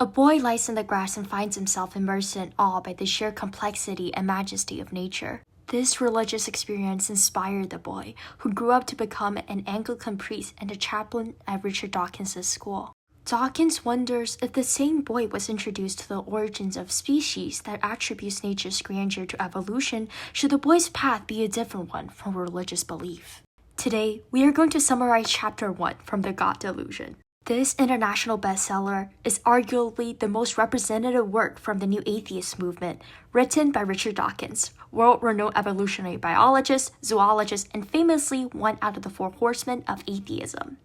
A boy lies in the grass and finds himself immersed in awe by the sheer complexity and majesty of nature. This religious experience inspired the boy, who grew up to become an Anglican priest and a chaplain at Richard Dawkins' school. Dawkins wonders if the same boy was introduced to the origins of species that attributes nature's grandeur to evolution, should the boy's path be a different one from religious belief. Today, we are going to summarize Chapter 1 from the God Delusion. This international bestseller is arguably the most representative work from the New Atheist movement, written by Richard Dawkins, world-renowned evolutionary biologist, zoologist, and famously one out of the 4 horsemen of atheism.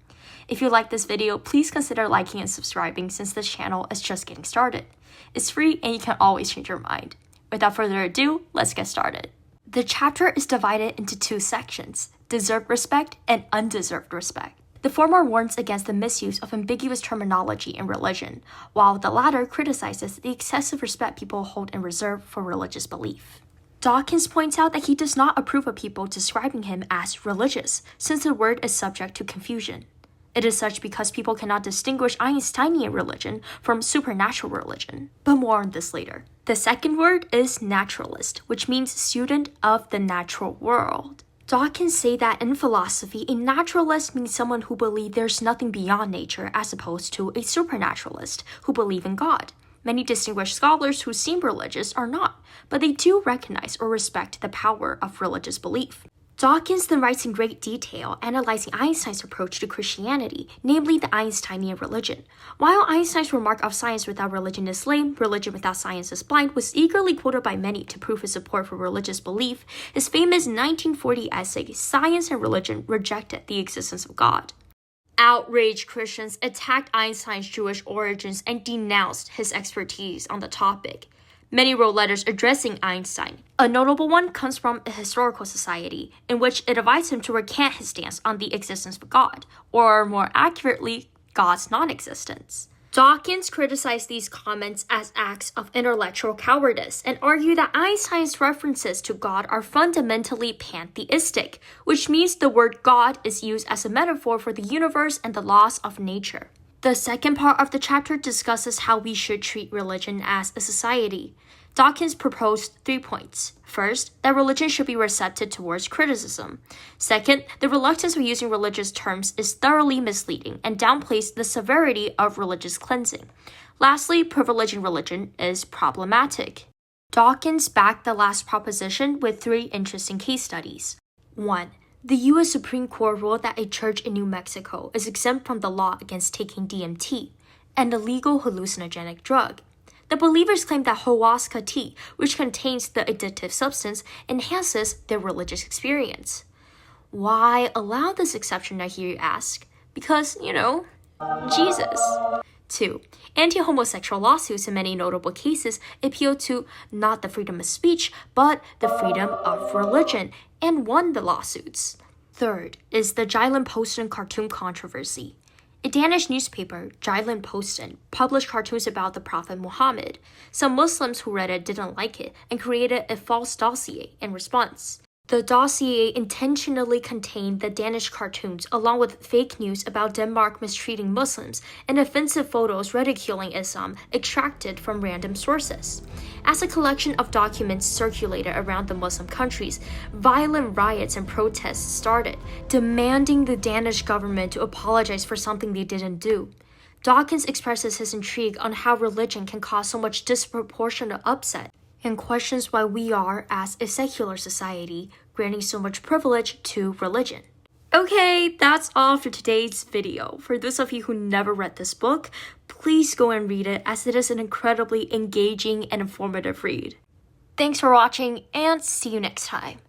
If you like this video, please consider liking and subscribing since this channel is just getting started. It's free and you can always change your mind. Without further ado, let's get started. The chapter is divided into 2 sections, deserved respect and undeserved respect. The former warns against the misuse of ambiguous terminology in religion, while the latter criticizes the excessive respect people hold in reserve for religious belief. Dawkins points out that he does not approve of people describing him as religious, since the word is subject to confusion. It is such because people cannot distinguish Einsteinian religion from supernatural religion, but more on this later. The second word is naturalist, which means student of the natural world. Dawkins say that in philosophy, a naturalist means someone who believes there's nothing beyond nature as opposed to a supernaturalist who believe in God. Many distinguished scholars who seem religious are not, but they do recognize or respect the power of religious belief. Dawkins then writes in great detail, analyzing Einstein's approach to Christianity, namely the Einsteinian religion. While Einstein's remark of science without religion is lame, religion without science is blind was eagerly quoted by many to prove his support for religious belief, his famous 1940 essay, Science and Religion, rejected the existence of God. Outraged Christians attacked Einstein's Jewish origins and denounced his expertise on the topic. Many wrote letters addressing Einstein. A notable one comes from a historical society, in which it advised him to recant his stance on the existence of God, or more accurately, God's non-existence. Dawkins criticized these comments as acts of intellectual cowardice and argued that Einstein's references to God are fundamentally pantheistic, which means the word God is used as a metaphor for the universe and the laws of nature. The second part of the chapter discusses how we should treat religion as a society. Dawkins proposed 3 points. First, that religion should be receptive towards criticism. Second, the reluctance of using religious terms is thoroughly misleading and downplays the severity of religious cleansing. Lastly, privileging religion is problematic. Dawkins backed the last proposition with 3 interesting case studies. 1. The U.S. Supreme Court ruled that a church in New Mexico is exempt from the law against taking DMT, an illegal hallucinogenic drug. The believers claim that ayahuasca tea, which contains the addictive substance, enhances their religious experience. Why allow this exception, I hear you ask? Because, Jesus. 2. Anti-homosexual lawsuits in many notable cases appeal to not the freedom of speech, but the freedom of religion, and won the lawsuits. Third is the Jylland-Posten cartoon controversy. A Danish newspaper, Jylland-Posten, published cartoons about the Prophet Muhammad. Some Muslims who read it didn't like it and created a false dossier in response. The dossier intentionally contained the Danish cartoons along with fake news about Denmark mistreating Muslims and offensive photos ridiculing Islam extracted from random sources. As a collection of documents circulated around the Muslim countries, violent riots and protests started, demanding the Danish government to apologize for something they didn't do. Dawkins expresses his intrigue on how religion can cause so much disproportionate upset, and questions why we are, as a secular society, granting so much privilege to religion. Okay, that's all for today's video. For those of you who never read this book, please go and read it as it is an incredibly engaging and informative read. Thanks for watching and see you next time.